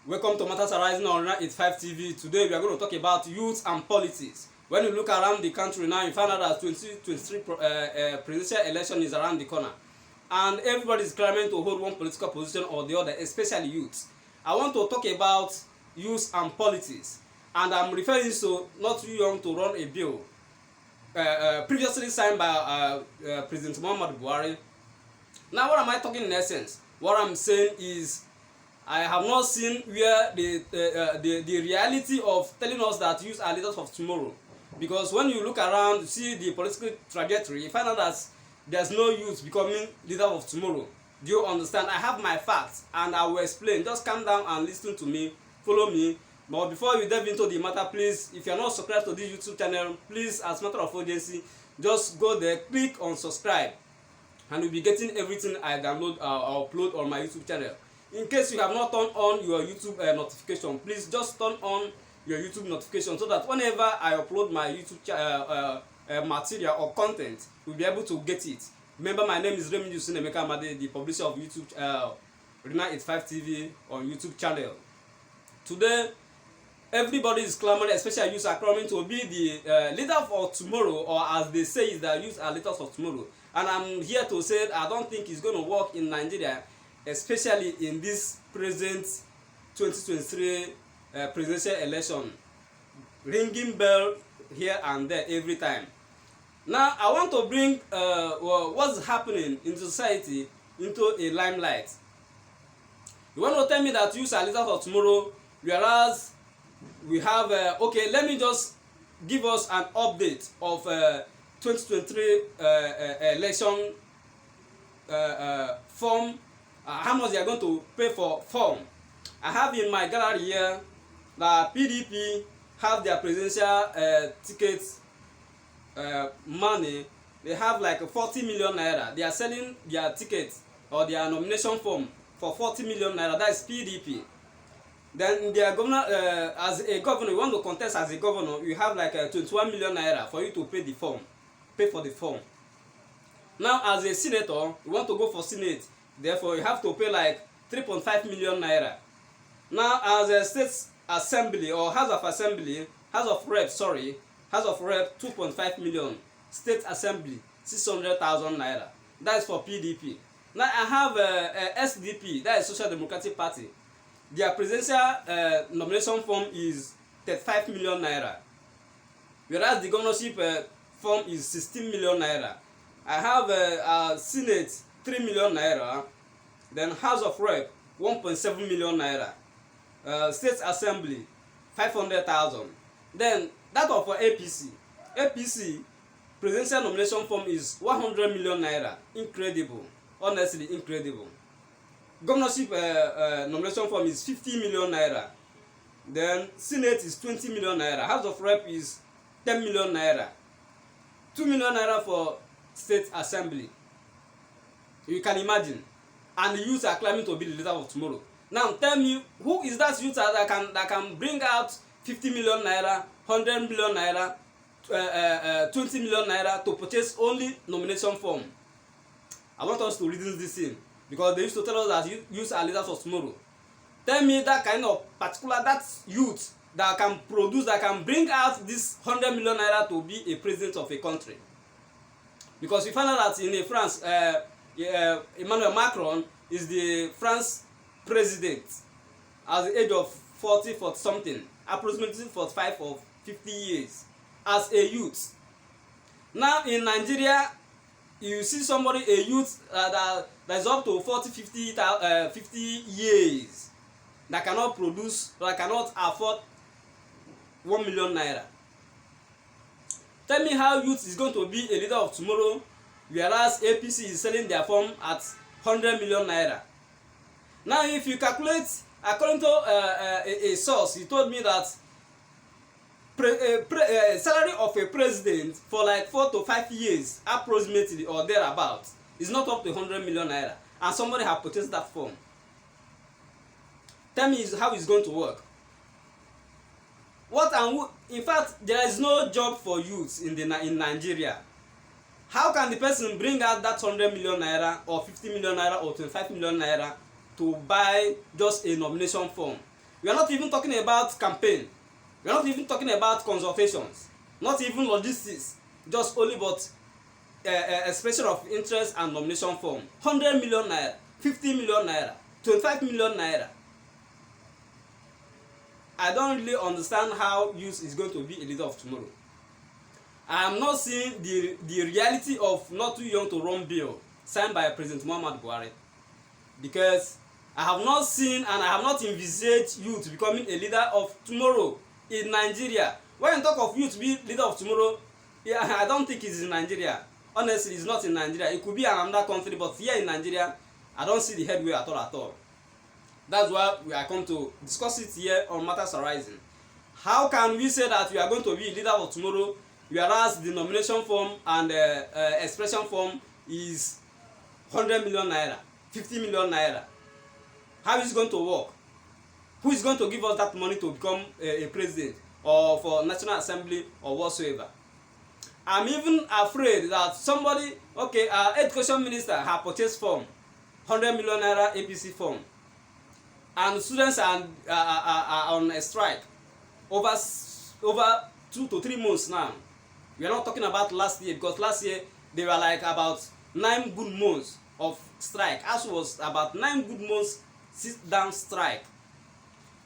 Welcome to Matters Arising on 985 TV. Today we are going to talk about youth and politics. When you look around the country now, you find out that 2023 presidential election is around the corner. And everybody is clamoring to hold one political position or the other, especially youth. I want to talk about youth and politics. And I'm referring to not too young to run a bill previously signed by President Muhammadu Buhari. Now what am I talking in essence? What I'm saying is I have not seen where the reality of telling us that youth are leaders of tomorrow. Because when you look around, you see the political trajectory, you find out that there's no youth becoming leader of tomorrow. Do you understand? I have my facts and I will explain. Just calm down and listen to me, follow me. But before we delve into the matter, please, if you are not subscribed to this YouTube channel, please, as a matter of urgency, just go there, click on subscribe, and you'll be getting everything I download or upload on my YouTube channel. In case you have not turned on your YouTube notification, please just turn on your YouTube notification so that whenever I upload my YouTube material or content, you'll be able to get it. Remember, my name is Remi Yusin Emeka Amade, the publisher of YouTube Rena 85 TV on YouTube channel. Today, everybody is clamoring, especially youth are clamoring to be the leader for tomorrow, or as they say, is that youth are leaders of tomorrow. And I'm here to say I don't think it's going to work in Nigeria, especially in this present 2023 presidential election, ringing bell here and there every time. Now I want to bring what's happening in society into a limelight. You want to tell me that youth are leaders of tomorrow, whereas we have okay, let me just give us an update of 2023 election form. How much they are going to pay for form. I have in my gallery here that PDP have their presidential tickets money. They have like 40 million naira. They are selling their tickets or their nomination form for 40 million naira. That is PDP. Then their governor, as a governor, you want to contest as a governor, you have like 21 million naira for you to pay the form, pay for the form. Now as a senator, you want to go for senate, therefore you have to pay like 3.5 million naira. Now as a state assembly or house of assembly, house of rep, 2.5 million. State assembly 600,000 naira. That is for PDP. Now I have SDP, that is Social Democratic Party. Their presidential nomination form is 35 million naira, whereas the governorship form is 16 million naira. I have Senate 3 million naira, then House of Rep 1.7 million naira, State Assembly 500,000. Then that of APC presidential nomination form is 100 million naira. Incredible, honestly incredible. Governorship nomination form is 50 million naira. Then Senate is 20 million naira. House of Rep is 10 million naira. 2 million naira for State Assembly. You can imagine. And the youth are claiming to be the leader of tomorrow. Now tell me, who is that youth that can bring out 50 million naira, 100 million naira, 20 million naira to purchase only nomination form? I want us to reduce this thing, because they used to tell us that youth are leaders of tomorrow. Tell me that kind of particular, that youth that can produce, that can bring out this 100 million naira to be a president of a country. Because we found out that in France, Emmanuel Macron is the France president at the age of 40 something, approximately 45 or 50 years, as a youth. Now in Nigeria, you see somebody, a youth that is up to 40, 50 years, that cannot produce, that cannot afford 1 million naira. Tell me how youth is going to be a leader of tomorrow, whereas APC is selling their form at 100 million naira. Now if you calculate, according to a source, he told me that salary of a president for like 4 to 5 years approximately or thereabout is not up to 100 million naira, and somebody have purchased that form. Tell me how it's going to work. What and in fact, there is no job for youths in Nigeria. How can the person bring out that 100 million naira or 50 million naira or 25 million naira to buy just a nomination form? We are not even talking about campaign. We are not even talking about consultations. Not even logistics. Just only but expression of interest and nomination form. 100 million naira, 50 million naira, 25 million naira. I don't really understand how youth is going to be a leader of tomorrow. I am not seeing the reality of not too young to run bill signed by President Muhammadu Buhari, because I have not seen and I have not envisaged youth becoming a leader of tomorrow in Nigeria. When you talk of youth be leader of tomorrow, yeah, I don't think it's in Nigeria. Honestly, it's not in Nigeria. It could be another country, but here in Nigeria, I don't see the headway at all. That's why we are come to discuss it here on Matters Arising. How can we say that we are going to be a leader of tomorrow, whereas the nomination form and expression form is 100 million naira, 50 million naira? How is it going to work? Who is going to give us that money to become a president or for National Assembly or whatsoever? I'm even afraid that somebody, okay, our education minister has purchased form, 100 million naira APC form, and students are on a strike over 2 to 3 months now. We are not talking about last year, because last year they were like about 9 good months of strike. ASUU was about 9 good months sit-down strike.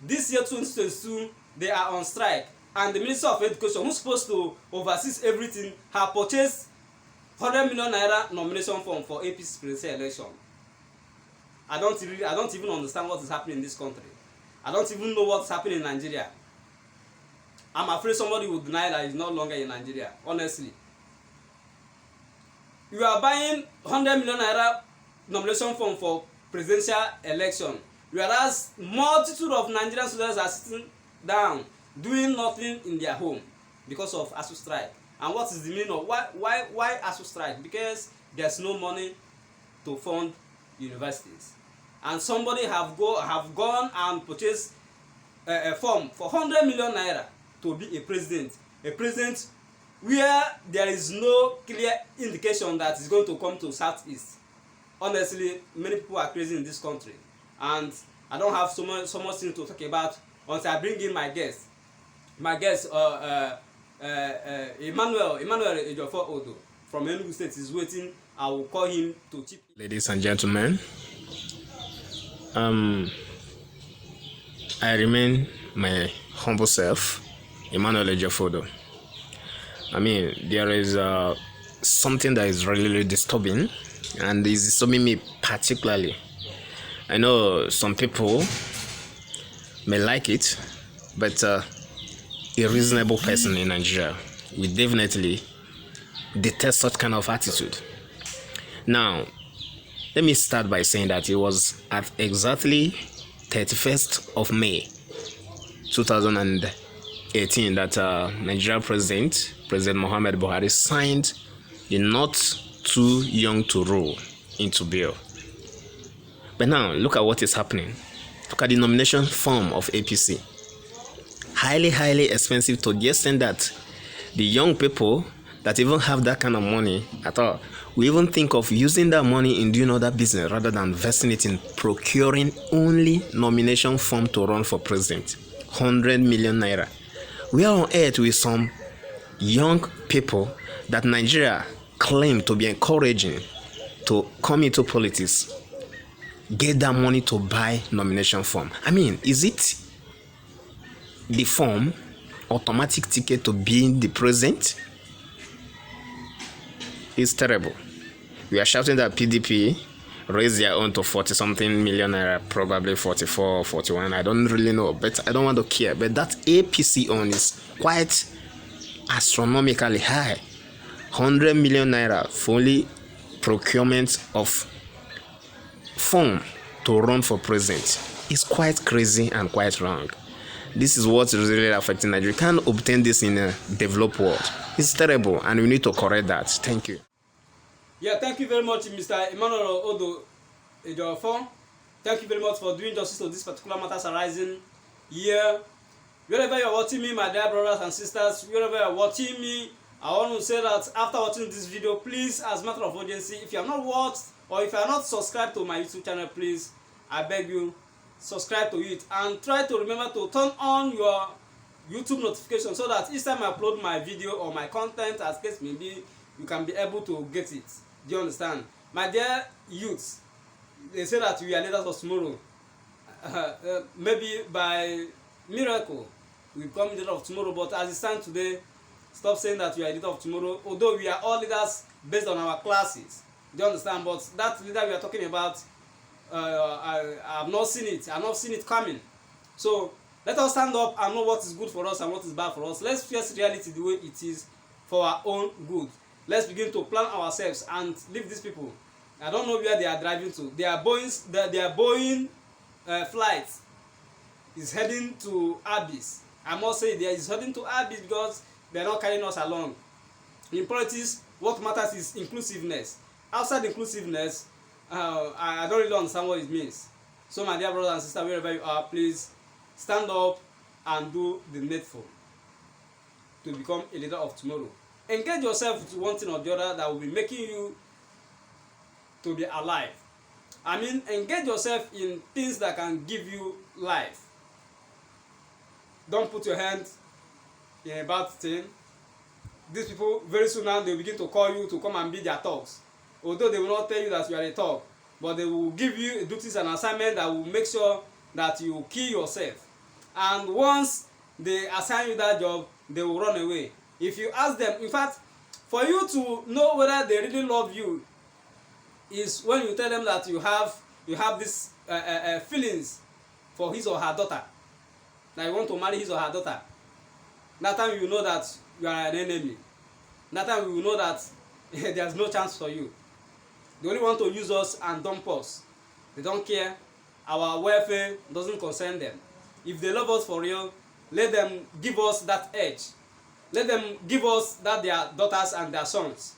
This year 2022 they are on strike, and the Minister of Education, who's supposed to oversee everything, have purchased 100 million naira nomination form for APC presidential election. I don't even understand what is happening in this country. I don't even know what's happening in Nigeria. I'm afraid somebody will deny that it's no longer in Nigeria, honestly. You are buying 100 million naira nomination form for presidential election, whereas multitude of Nigerian students are sitting down doing nothing in their home because of ASUU strike. And what is the meaning of why ASUU strike? Because there's no money to fund universities, and somebody have gone and purchased a form for 100 million naira to be a president where there is no clear indication that is going to come to Southeast. Honestly, many people are crazy in this country, and I don't have so much things to talk about until I bring in my guest. Emmanuel Ejiofor Odo from Enugu State is waiting. I will call him to chip. Ladies and gentlemen, I remain my humble self, Emmanuel Ejiofor Odo. I mean, there is something that is really disturbing, and is disturbing me particularly. I know some people may like it, but a reasonable person in Nigeria will definitely detest such kind of attitude. Now, let me start by saying that it was at exactly 31st of May 2018 that Nigeria President Muhammadu Buhari signed the Not Too Young to Rule into bill. But now, look at what is happening. Look at the nomination form of APC. Highly expensive, to the extent that the young people that even have that kind of money at all, we even think of using that money in doing other business rather than investing it in procuring only nomination form to run for president. 100 million naira. We are on earth with some young people that Nigeria claim to be encouraging to come into politics, get that money to buy nomination form. I mean, is it the form automatic ticket to being the president? It's terrible. We are shouting that PDP raised their own to 40-something million naira, probably 44, 41. I don't really know, but I don't want to care. But that APC own is quite astronomically high. 100 million naira for only procurement of form to run for president is quite crazy and quite wrong. This is what's really affecting Nigeria. You can't obtain this in a developed world. It's terrible, and we need to correct that. Thank you. Yeah, thank you very much, Mr. Emmanuel Odo Ejiofor. Thank you very much for doing justice to this particular Matters Arising here. Wherever you're watching me, my dear brothers and sisters, wherever you're watching me, I want to say that after watching this video, please, as a matter of urgency, if you have not watched or if you are not subscribed to my YouTube channel, please, I beg you, subscribe to it, and try to remember to turn on your YouTube notification so that each time I upload my video or my content, as case may be, you can be able to get it. Do you understand? My dear youths, they say that we are leaders of tomorrow. Maybe by miracle we become leaders of tomorrow, but as it stands today, stop saying that we are leaders of tomorrow, although we are all leaders based on our classes. Do you understand? But that leader we are talking about, I have not seen it. I have not seen it coming. So let us stand up and know what is good for us and what is bad for us. Let's face reality the way it is for our own good. Let's begin to plan ourselves and leave these people. I don't know where they are driving to. Their Boeing flight is heading to Abyss. I must say they is heading to Abyss because they are not carrying us along. In politics, what matters is inclusiveness. Outside inclusiveness, I don't really understand what it means. So my dear brothers and sisters, wherever you are, please stand up and do the needful to become a leader of tomorrow. Engage yourself with one thing or the other that will be making you to be alive. I mean, engage yourself in things that can give you life. Don't put your hand in a bad thing. These people, very soon now, they will begin to call you to come and be their thugs. Although they will not tell you that you are a thug, but they will give you duties and assignment that will make sure that you kill yourself. And once they assign you that job, they will run away. If you ask them, in fact, for you to know whether they really love you is when you tell them that you have this feelings for his or her daughter, that you want to marry his or her daughter. That time you know that you are an enemy. That time you know that there's no chance for you. They only want to use us and dump us. They don't care. Our welfare doesn't concern them. If they love us for real, let them give us that edge. Let them give us that their daughters and their sons.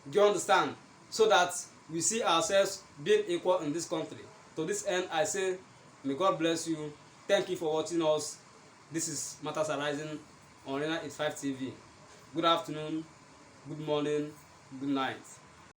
Do you understand? So that we see ourselves being equal in this country. To this end, I say, may God bless you. Thank you for watching us. This is Matters Arising on Arena 85 TV. Good afternoon, good morning, good night.